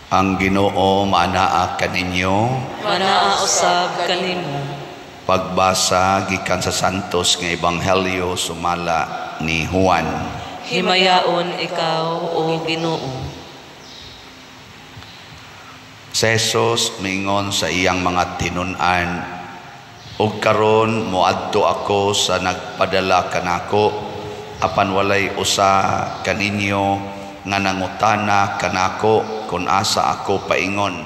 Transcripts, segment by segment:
Ang Ginoo manaa kaninyo. Manaa usab kanimo. Pagbasa gikan sa santos nga ebanghelyo sumala ni Juan. Himayaon ikaw o Ginoo. Si Jesus mingon sa iyang mga tinun-an, ug karon moadto ako sa nagpadala kanako, apan walay usa kaninyo nga nangutana kanako kung asa ako paingon.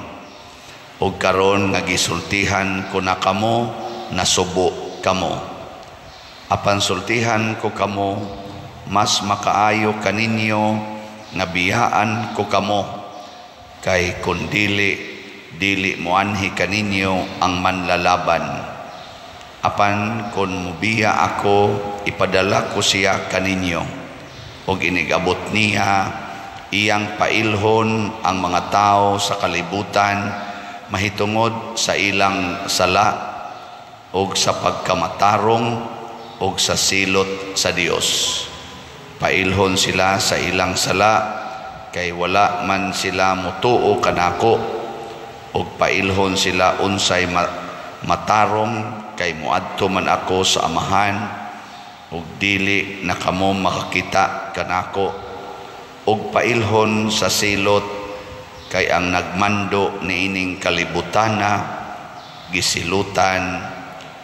Ug karon nga gisultihan ko na kamo, nasubo kamo. Apan sultihan ko kamo, mas makaayo kaninyo nga biyaan ko kamo, kay kun dili moanhi kaninyo ang manlalaban. Apan kun mubiya ako, ipadala ko siya kaninyo. Og inigabot niya iyang pailhon ang mga tao sa kalibutan mahitungod sa ilang sala og sa pagkamatarong og sa silot sa Dios. Pailhon sila sa ilang sala kay wala man sila mutuo kanako, og pailhon sila unsay matarong kay muadto man ako sa Amahan, og dili na kamo makakita kanako. Og pailhon sa silot kay ang nagmando niining kalibutana gisilutan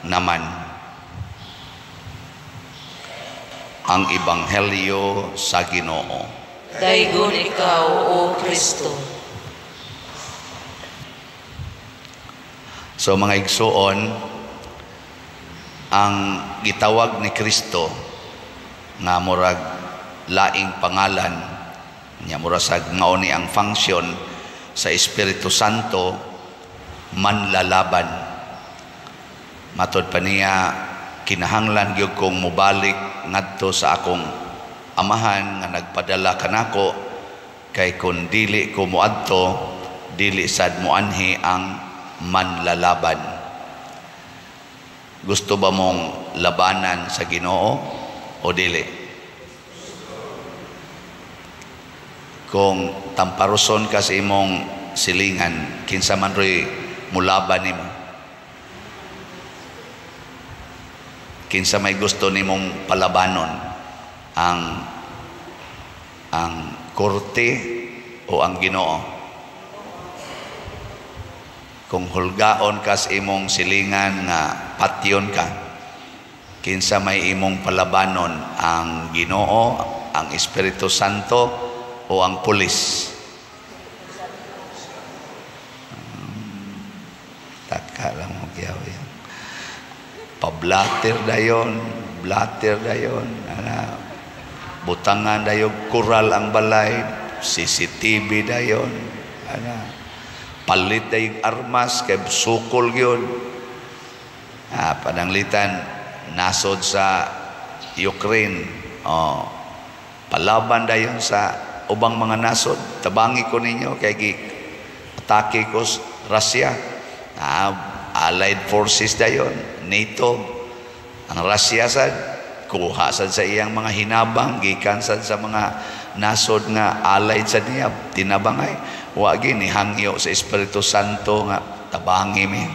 naman. Ang ebanghelyo sa Ginoo. Daygon ikaw o Kristo. So mga igsuon, ang gitawag ni Kristo nga murag laing pangalan nya murasag mauni ang function sa Espiritu Santo, manlalaban. Matod pa niya, kinahanglan gyud kong mubalik ngadto sa akong Amahan nga nagpadala kanako, kay kun dili ko muadto, dili sad moanhi ang manlalaban. Gusto ba mong labanan sa Ginoo o dili? Kung tamparuson ka sa imong silingan, kinsa man ro'y mulaban nimo? Kinsa may gusto nimong palabanon? Ang korte o ang Ginoo? Kung hulgaon ka sa imong silingan nga patyon ka, kinsa may imong palabanon? Ang Ginoo, ang Espiritu Santo, o ang pulis? Taka lang mo kiyaw yan. Pablater dayon, blater dayon, butangan dayon, kural ang balay, CCTV dayon, palit dayon armas, kay sukol yun. Pananglitan, nasod sa Ukraine, palaban dayon sa ubang mga nasod. Tabangi ko ninyo kay atake ko Russia. Allied forces dayon, NATO. Ang Russia sad kuha sad sa iyang mga hinabang gikan sad sa mga nasod nga allied sa niya, tinabangay. Wa gini hangyo sa Espiritu Santo nga tabangi mi.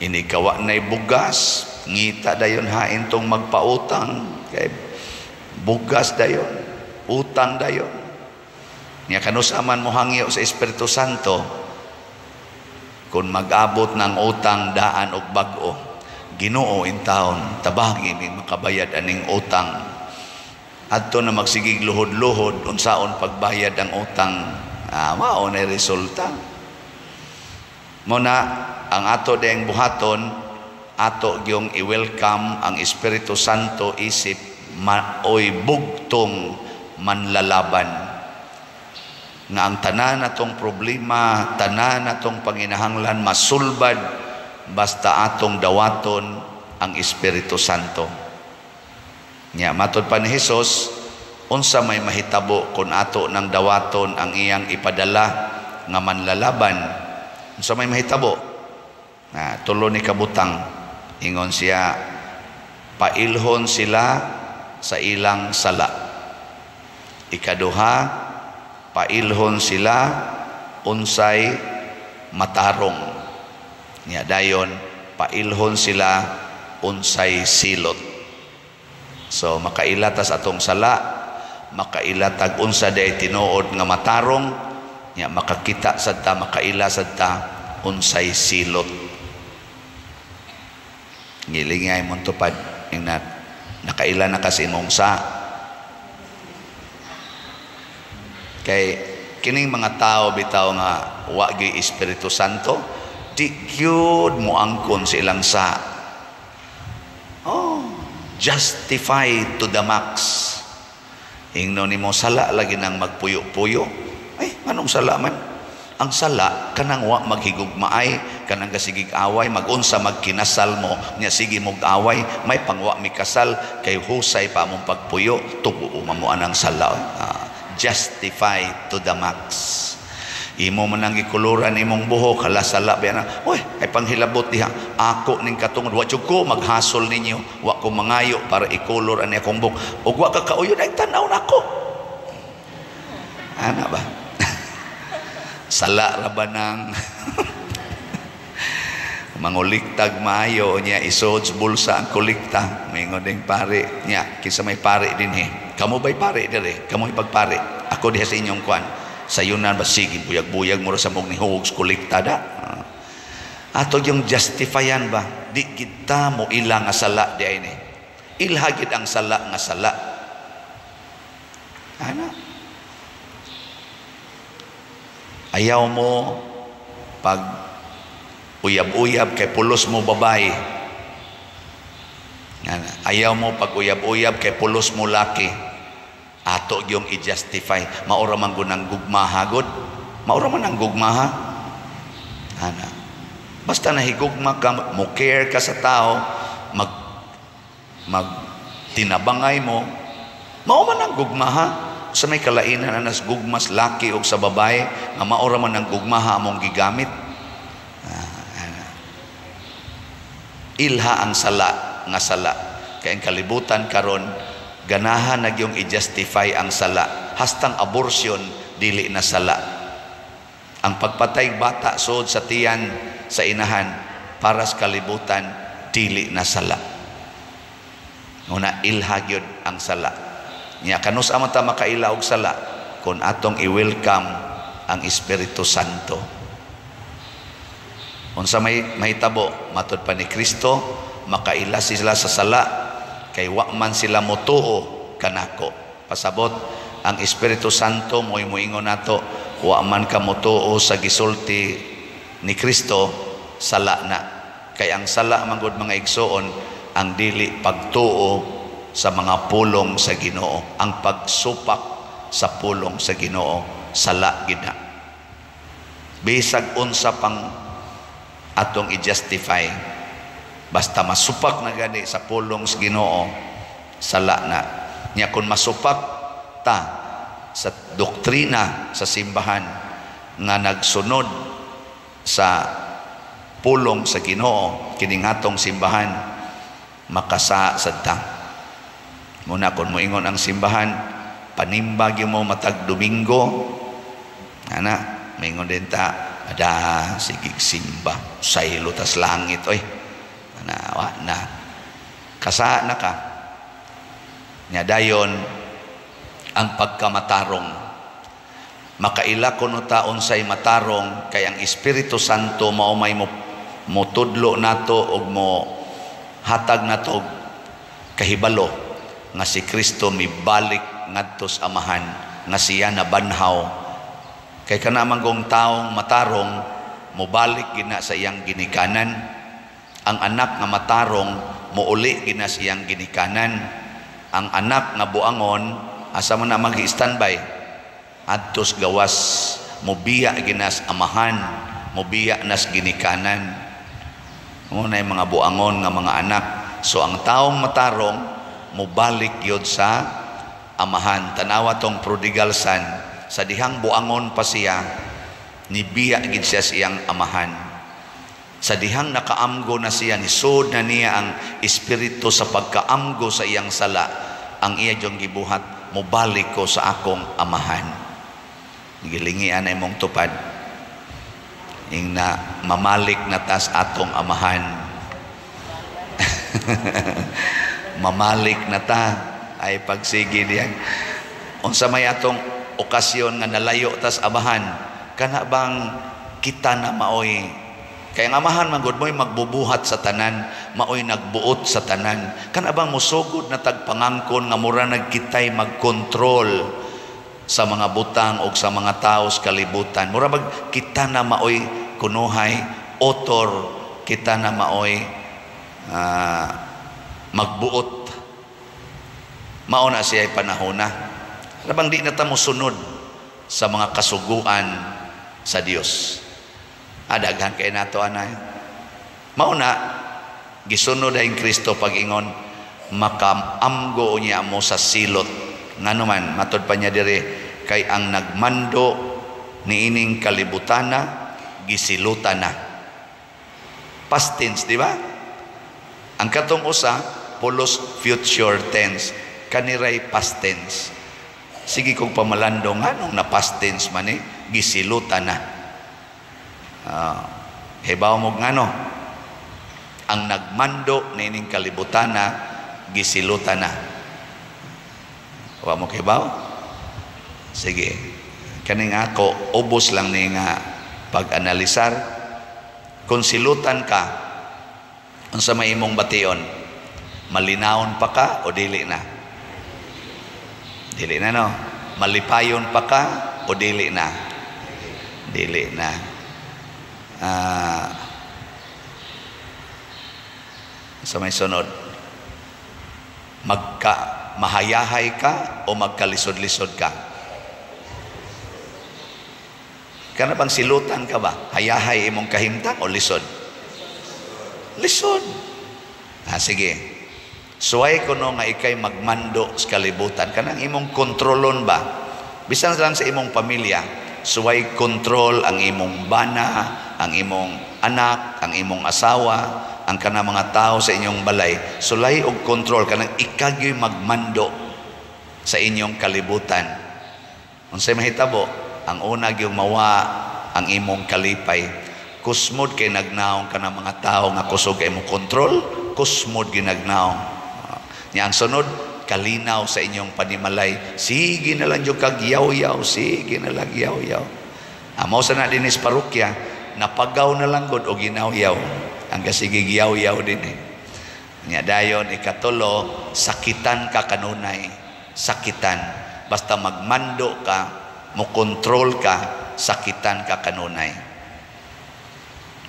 Inikawa nay bugas, ngita dayon hain tong magpautang kay bugas dayon, utang dayon. Niya kanusaman mo hangyo sa Espiritu Santo, kung mag-abot ng utang daan og bag-o, Ginoo in taon, tabagi mi makabayad aning utang. Adto na magsigig luhod-luhod unsaon pagbayad ang utang, mao na resulta. Muna ang ato dayang buhaton, ato gyung i-welcome ang Espiritu Santo isip oy bugtong manlalaban. Nga ang tanan natong problema, tanan natong panginahanglan masulbad basta atong dawaton ang Espiritu Santo. Nya matod pa ni Hesus, unsa may mahitabo kung ato nang dawaton ang iyang ipadala nga manlalaban? Unsa may mahitabo? Tulo ni kabutang, ingon siya, pailhon sila sa ilang sala. Ikaduha, pailhon sila unsay matarong. Nya dayon pailhon sila unsay silot. So makailatas atong sala, makailatag unsa day tinuod nga matarong, nya makakita sad ta, makaila sad ta unsay silot. Ngilingay mo tupad inat nakaila na kasi mong sa kay kining mga tao bitaw nga wa gyud Espiritu Santo, di gyud mo angkon sa ilang sa. Oh, justified to the max. Ingno nimo sala lagi nang magpuyo-puyo. Ay, anong sala man? Ang sala kanang wa maghigugmaay, kanang kasigig away, magunsa magkinasal mo, nya sige mog away, may pangwa mi kasal kay husay pa mong pagpuyo, tubo mo anang sala. Justified to the max. Imo man ang gikuluran imong buhok, hala sala ba na, oy, ay panghilabot diha, ako ning katungod, wa jud ko maghasol ninyo, wa ko mangayo para ikulor ani akong buhok, ug wa ka kauyon ay tanaw nako. Ana ba? Sala ra ba nang manguliktag maayo niya isod sa bulsa ang kulikta, mingon ding pare niya, kisa may pare din kamo ba'y pare dire, kamo ipagpare ako diha sa inyong kwan sayunan ba, sige buyag-buyag mo sa mong nihugog sa kulikta da. Ato yung justifyan ba, di kita mo ilang nga sala di ay ni ilhagid ang sala nga sala. Ana ayaw mo pag uyab-uyab kay pulos mo babae. Ayaw mo pag uyab-uyab kay pulos mo laki. Ato yung i-justify. Maura man gunang gugmaha god. Maura man ang gugmaha. Ana. Basta nahigugma ka, mo care ka sa tao, mag tinabangay mo, mao man ang gugmaha. Sa may kalainan anas gugmas laki og sa babae nga maura man ang gugmaha among gigamit. Ilha ang sala nga sala kay ang kalibutan karon ganahan nagyong i-justify ang sala, hastang abortion dili na sala. Ang pagpatay bata sud sa tiyan sa inahan para sa kalibutan dili na sala. Una ilha gyud ang sala. Nya kanus amo ta makaila og sala kun atong i-welcome ang Espiritu Santo. Unsa may mahitabo matud pa ni Kristo, makaila sila sa sala kay wa man sila motuo kanako. Pasabot ang Espiritu Santo moingon nato, wa man ka motuo sa gisulti ni Kristo, sala na. Kay ang sala manggod mga igsoon ang dili pagtuo sa mga pulong sa Ginoo, ang pagsupak sa pulong sa Ginoo, sala gid na. Bisag unsa pang atong i-justify, basta masupak na gani sa pulong sa Ginoo, sala na. Nya kun masupak ta sa doktrina sa simbahan nga nagsunod sa pulong sa Ginoo, kining atong simbahan, makasa sad ta. Muna kung moingon ang simbahan, panimbag mo matag Domingo, ana, maingon din ta, ada sigig simba, saylo tas langit, oy, ana, wa na, kasa na ka. Nya dayon, ang pagkamatarong, makaila kuno ta unsay matarong, kay ang Espiritu Santo mao may mo tudlo nato og mo hatag nato kahibalo nga si Kristo mibalik ngadto sa amahan, nga siya nabanhaw. Kay kanamang gong taong matarong mobalik gina sa iyang ginikanan, ang anak nga matarong muuli gina sa iyang ginikanan, ang anak nga buangon asa man na mag-standby adto sa gawas, mobiya gina sa amahan, mobiya nas ginikanan. Muna yung mga buangon nga mga anak. So ang taong matarong mubalik yun sa amahan. Tanawa tong prodigal son, sa dihang buangon pa siya, nibiya gid siya siyang amahan. Sa dihang nakaamgo na siya, nisod na niya ang Espiritu sa pagkaamgo sa iyang sala, ang iya diyong gibuhat, mubalik ko sa akong amahan. Gilingian ay mong tupad. ing na mamalik na tas atong amahan. Mamalik na ta ay pagsigi diyan. Unsa may atong okasyon nga nalayo tas amahan, kana bang kita na maoy kay ang amahan magud mo'y magbubuhat sa tanan, maoy nagbuot sa tanan. Kana bang musugod na tagpangangkon nga mura nagkitay magkontrol sa mga butang o sa mga tao sa kalibutan. Mura mag kita na maoy kunuhay, otor, kita na maoy magbuot. Mao na siya ay panahon na. Ano bang di na ta mosunod sa mga kasuguan sa Dios? Daghan kay nato anay. Mao na gisunod ang Kristo pag-ingon makaamgo niya mo sa silot. Ngano man matud pa niya dire kay ang nagmando niining kalibutana gisilutan na. Past tense, di ba? Ang katong usa pulos future tense, kaniray past tense. Sige kong pamalando nganong na past tense man gisilutan na. Hebaw mo ngano ang nagmando na ining kalibutan na gisilutan na. Wa mo hebaw? Sige, kaning ako ubos lang ni nga pag-analisar. Kung silutan ka, unsa may imong bation, malinawon pa ka o dili na? Dili na, no? Malipayon pa ka o dili na? Dili na. Sa may sunod, mahayahay ka o magkalisod-lisod ka? Kana bang silutan ka ba? Hayahay imong kahimtang o lisod? Lisod. Sige. Suway ko no nga ikay magmando sa kalibutan. Kanang imong kontrolon ba? Bisan lang sa imong pamilya, suway kontrol ang imong bana, ang imong anak, ang imong asawa, ang kanang mga tao sa inyong balay. Sulay og kontrol kanang ikagyoy magmando sa inyong kalibutan. Unsay mahitabo? Ang una gyud mawa ang imong kalipay. Kusmod kay nagnaong kanang mga tao nga kusog kay mo kontrol, kusmod ginagnaong. Nya ang sunod, kalinaw sa inyong panimalay. Sige na lang yung kagyaw-yaw, sige na lang yaw-yaw. Amo sa na dinis parokya, napagaw na lang gud o ginaw-yaw. Ang kasige yaw-yaw din Nya dayon ikatulo, sakitan ka kanunay. Sakitan. Basta magmando ka, mo kontrol ka, sakitan ka kanunay.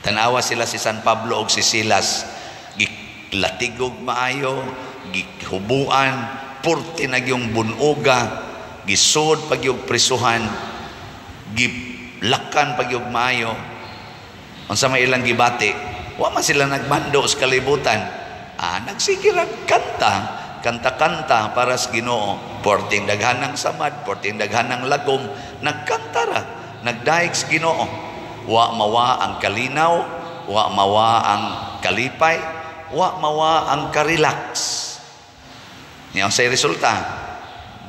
Tanawa sila si San Pablo o si Silas, gilatigog maayo, gihubuan, purti na yung bunuga, gisod pag yung prisuhan, gilakan pag yung maayo. Unsa may ilang gibati, wa man sila nagmando sa kalibutan. Nagsigiran kanta para sa Ginoo. Porting daghanang samad, porting daghanang lagom, nagkanta ra, nagdaig sa Ginoo. Wa mawa ang kalinaw, wa mawa ang kalipay, wa mawa ang karelax. Niya sa resulta,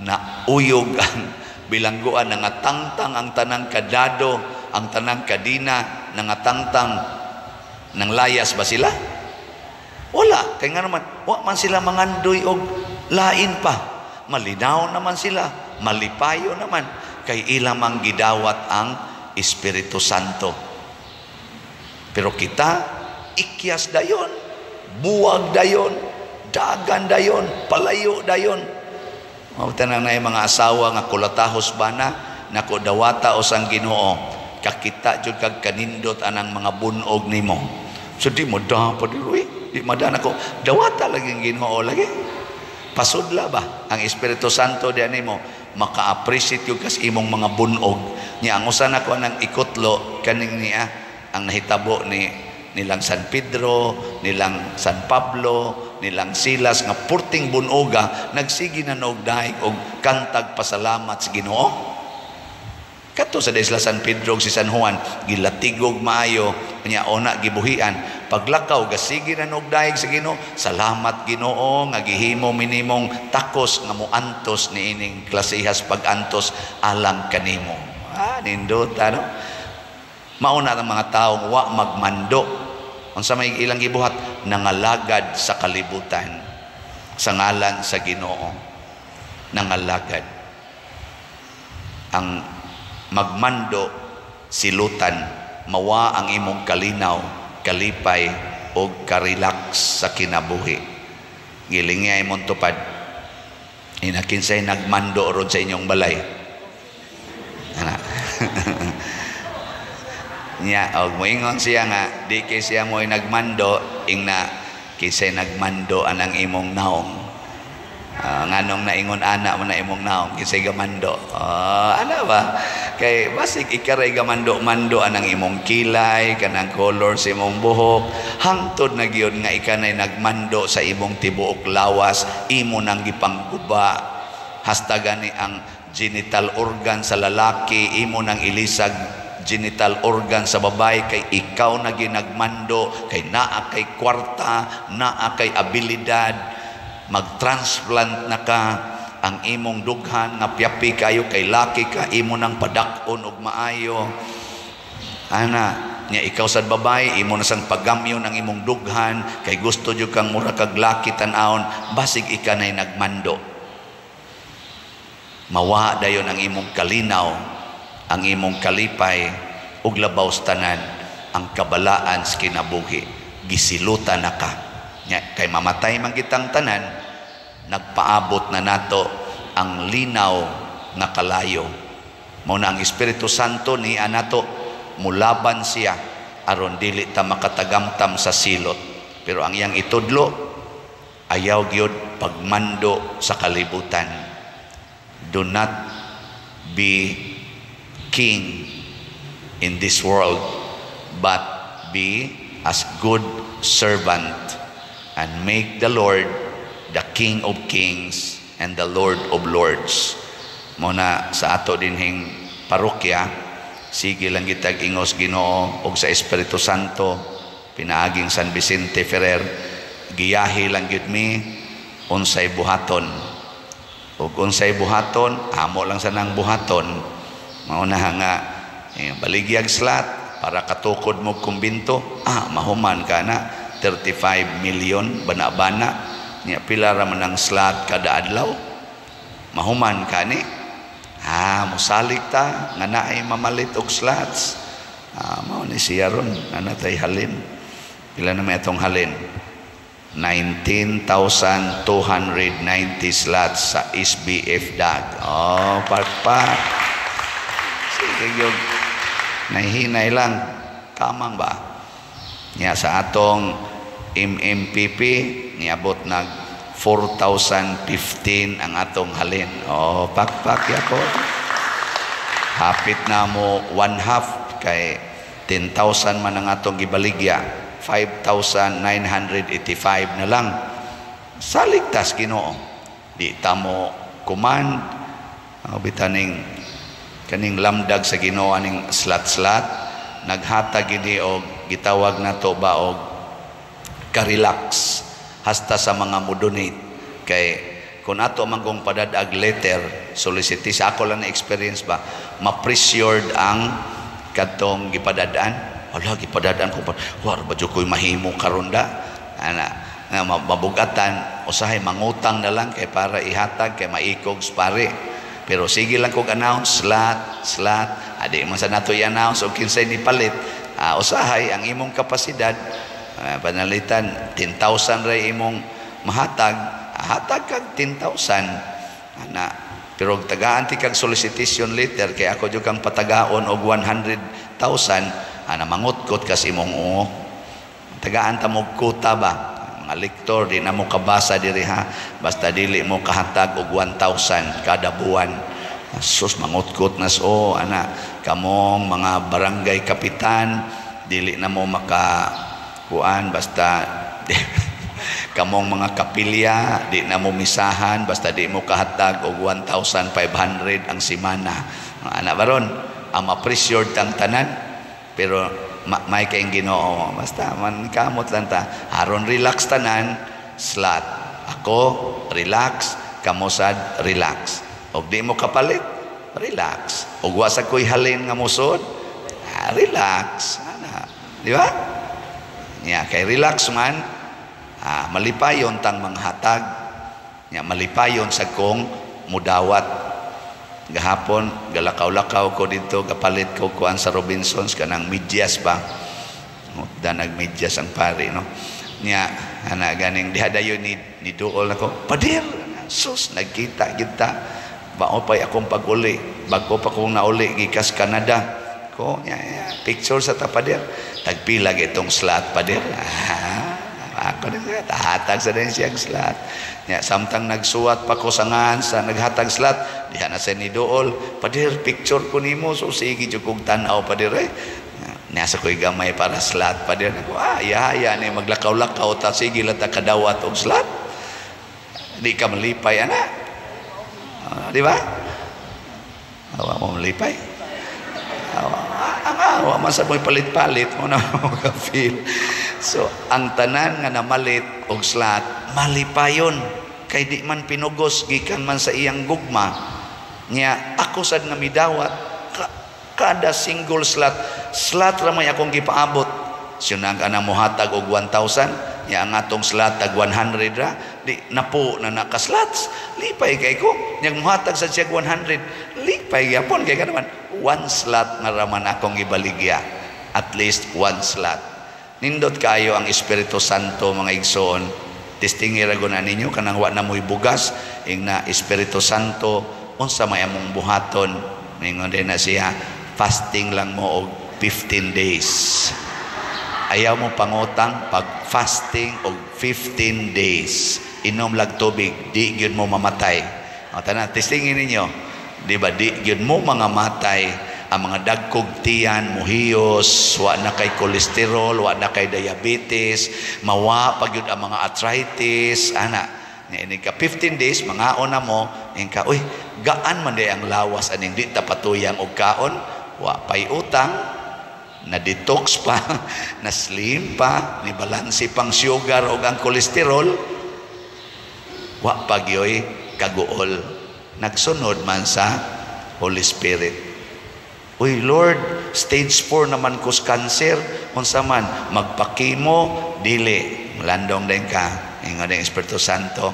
na uyog ang bilangguan, nangatangtang ang tanang kadado, ang tanang kadina, nangatangtang ng layas ba sila? Wala. Kaya nga naman, wa man sila mangandoy og lain pa. Malinaw naman sila, malipayo naman. Kay ilamang gidawat ang Espiritu Santo. Pero kita, ikyas dayon, buwag dayon, dagan dayon, palayo dayon. Tanang na yung mga asawa nga kulatahos ba na, nako dawata o sang Ginoo, kakita jud kag kanindot anang mga bunog nimo. So di mo dapat di madan ako dawata lagi ang Ginoo lagi. Pasudla ba ang Espiritu Santo diyan nimo maka-appreciate yung kas imong mga bunog niya. Ang usan ako nang ikutlo kaning niya ang nahitabo nilang San Pedro, nilang San Pablo, nilang Silas nga purting bunoga nagsigi na nogdaig og kantag pasalamat sa Ginoo. Kato sa Isla San Pedro si San Juan gilatigog maayo nya ona gibuhian paglakaw gasigi na nogdaig sa Ginoo. Salamat Ginoo nga gihimo minimong takos nga moantos niining klasihas pagantos alang kanimo. Nindot ano. Mauna ang mga taong wa magmando. Unsa may ilang gibuhat, nangalagad sa kalibutan sa ngalan sa Ginoo. Nangalagad. Ang magmando, silutan, mawa ang imong kalinaw, kalipay o karelax sa kinabuhi. Gilingi imong tupad. Inakinsay nagmando ron sa inyong balay. Ana. Nya og moingon siya nga di kay siya mo'y nagmando ingna kisay nagmando anang imong naong. Nganong naingon ana mo na imong naong kisay gamando. Ana ba? Kay basig ikaray gamando mando anang imong kilay kanang color sa imong buhok hangtod na gyud nga ikanay nagmando sa imong tibuok lawas imo nang gipangguba hasta gani ang genital organ sa lalaki imo nang ilisag genital organ sa babae kay ikaw na ginagmando kay naa kay kwarta naa kay abilidad magtransplant na ka ang imong dughan nga piapi kayo kay laki ka imo nang padak-on og maayo ana nya ikaw sad babae imo na sang pagamyo ng imong dughan kay gusto jud kang mura kag laki tan-awon basig ikanay nagmando mawa dayon ang imong kalinaw ang imong kalipay ug labaw tanan ang kabalaan sa kinabuhi gisilutan na ka nya kay mamatay man kitang tanan nagpaabot na nato ang linaw nga kalayo mao na ang Espiritu Santo ni anato mulaban siya aron dili ta makatagamtam sa silot pero ang iyang itudlo ayaw gyud pagmando sa kalibutan. Do not be king in this world, but be as good servant and make the Lord the King of Kings and the Lord of Lords. Muna sa ato dinhing parokya, sige lang kitag ingos Ginoo og sa Espiritu Santo pinaaging San Vicente Ferrer giyahi lang gyud mi unsay buhaton ug unsay buhaton amo lang sa nang buhaton mauna nga baligyag slat para katukod mo kumbinto mahuman ka na 35 million bana-bana nya pila ra man ang slat kada adlaw mahuman ka ni musalik ta nga naay mamalit og slots mao ni siya ron natay halin pila na may atong halin 19,290 slots sa SBF DAG parpak sige yun nahihinay lang kamang ba niya sa atong MMPP niabot nag 4,015 ang atong halin pakpak yako hapit na mo 1/2 kay 10,000 man ang atong gibaligya 5,985 na lang saligtas Ginoo di ta mo command bitaning kaning lamdag sa Ginoo aning slat-slat naghatag gini og gitawag nato ba og ka-relax hasta sa mga mo-donate kay kung ato man kung padadag letter solicitis ako lang na experience ba ma-pressured ang katong gipadadaan gipadadaan ko pa war ba jud koy mahimo karon da ana nga mabugatan usahay mangutang na lang kay para ihatag kay maikog pare pero sige lang kog announce slat adi man sa nato i-announce og kinsay ni palit usahay ang imong kapasidad panalitan 10,000 ra imong mahatag hatag kag 10,000 ana pero tagaan ti kag solicitation letter kay ako jud kang patagaon og 100,000 mangutkot kas imong tagaan ta mo kuta ba mga lektor di na mo kabasa diri basta dili mo kahatag og 1,000 kada buwan sus mangutkot nas ana kamong mga barangay kapitan dili na mo maka kuan basta kamong mga kapilya di na mo misahan basta di mo kahatag og 1,500 ang semana ana baron ang ma-pressured tang tanan pero may kayong Ginoo basta man kamot lang ta aron relax tanan slat ako relax kamosad relax og di mo kapalit relax og wa sa koy halin nga musod relax ana, di ba? Nya kay relax man, malipayon tang manghatag, nya malipayon sa kong mudawat. Gahapon galakaw-lakaw ko dito, kapalit ko kuan sa Robinsons kanang medyas ba, dan nagmedyas ang pare, no? Nya ana ganing dihadayon ni duol nako, padir sus nagkita kita bao pay akong pag-uli bago pa kong nauli gikas Canada ko, nya picture sa tapadir tagpila gitong slot padir. Ako din tahatag sa din siyang slot, nya samtang nagsuwat pa ko sa ngan sa naghatag slot diha na sa ni duol, padir picture ko nimo, so sige jud kog tan-aw padir nasa ko'y gamay para slot padir nako, ya ni maglakaw-lakaw ta, sige lang ta kadawat og slot, di ka malipay ana, di ba? Awa mo malipay, awa man sa mo'y palit-palit mo na ka-feel. So ang tanan nga namalit og slot malipayon, kay di man pinugos gikan man sa iyang gugma niya. Ako sad nga midawat kada single slot ra may akong gipaabot. Siya ka na muhatag og 1,000, nya ang atong slot tag 100 ra, di napo na nakaslots, lipay kay ko. Yang muhatag sa siya 100, lipay gyapon kay ka naman 1 slot nga raman akong ibaligya, at least 1 slot. Nindot kayo ang Espiritu Santo mga igsoon. Testingi ra guna ninyo kanang wa na mo'y bugas ing na Espiritu Santo unsa may among buhaton. Ningon din na siya, fasting lang mo og 15 days. Ayaw mo pangutang pag fasting og 15 days. Inom lag tubig, di gyud mo mamatay. Tanan testingin ninyo, di ba di gyud mo mga matay. Ang mga dagkog tiyan, muhiyos, wa na kay kolesterol, wa na kay diabetes, mawa pagyud ang mga arthritis, ana. Ini ka 15 days, mga ona mo, ka, uy, gaan man day ang lawas, aning di tapatuyang og kaon, wa pay utang, na detox pa, na slim pa, ni balansi pang sugar o ang kolesterol, wa pagyoy kaguol. Nagsunod man sa Holy Spirit. Uy Lord, stage 4 naman ko sa cancer, unsa man magpakimo dili, landong din ka. Ingon ng Espiritu Santo,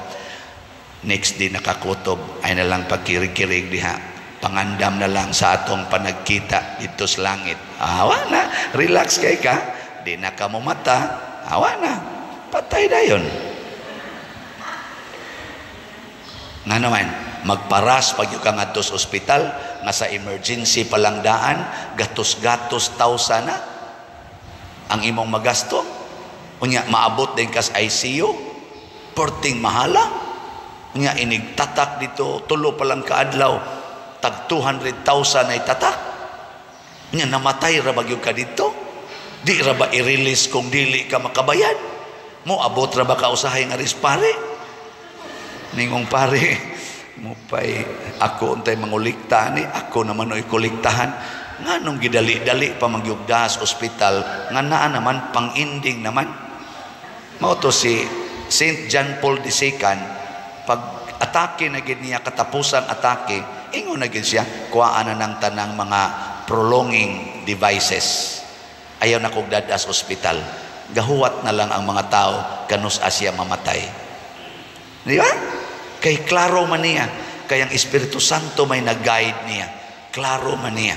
next day nakakutob ay na lang pagkirig-kirig diha, pangandam na lang sa atong panagkita dito sa langit. Awa na, relax kay ka, di na ka mo mata, awa na, patay na yun. Nga naman, magparas pag yung kang atos ospital, nga sa emergency palang daan, gatos-gatos tausa na ang imong magasto. Unya, maabot din ka sa ICU, porting mahala. Unya, inigtatak dito, tulo palang kaadlaw, tag 200,000 na itatak. Unya, namatay ra bagyo ka dito, di ra ba i-release kung dili ka makabayad? Mo, abot ra ba ka usahay nga rispare? Ningong pare, mo pay ako untay mangulikta ni, ako naman oy kuliktahan. Nganong gidali-dali pa magyugdas ospital, nga naa naman pang-ending naman. Mao to si St. John Paul II, pag atake na gid niya, katapusang atake, ingon na gid siya, kuhaan na ng tanang mga prolonging devices. Ayaw na kog dadas ospital. Gahuwat na lang ang mga tao kanus asya mamatay. Di ba? Kay klaro man niya, kay ang Espiritu Santo may nag-guide niya. Klaro man niya,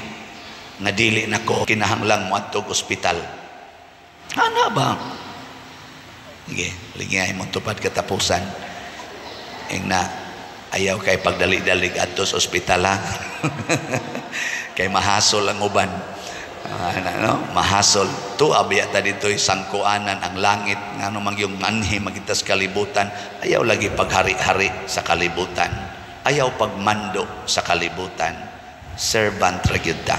nga dili na ko kinahanglang mo atog ospital. Ano ba? Sige, ligay mo tupad katapusan. Ing na, ayaw kay pagdali-dalig ato sa ospital ha. Kay mahasol ang uban. Mahasol. Tu abiyata dito'y sangkuanan ang langit, nga namang yung manhi magitas kalibutan. Ayaw lagi paghari-hari sa kalibutan. Ayaw pagmando sa kalibutan. Servant ra gyud ta.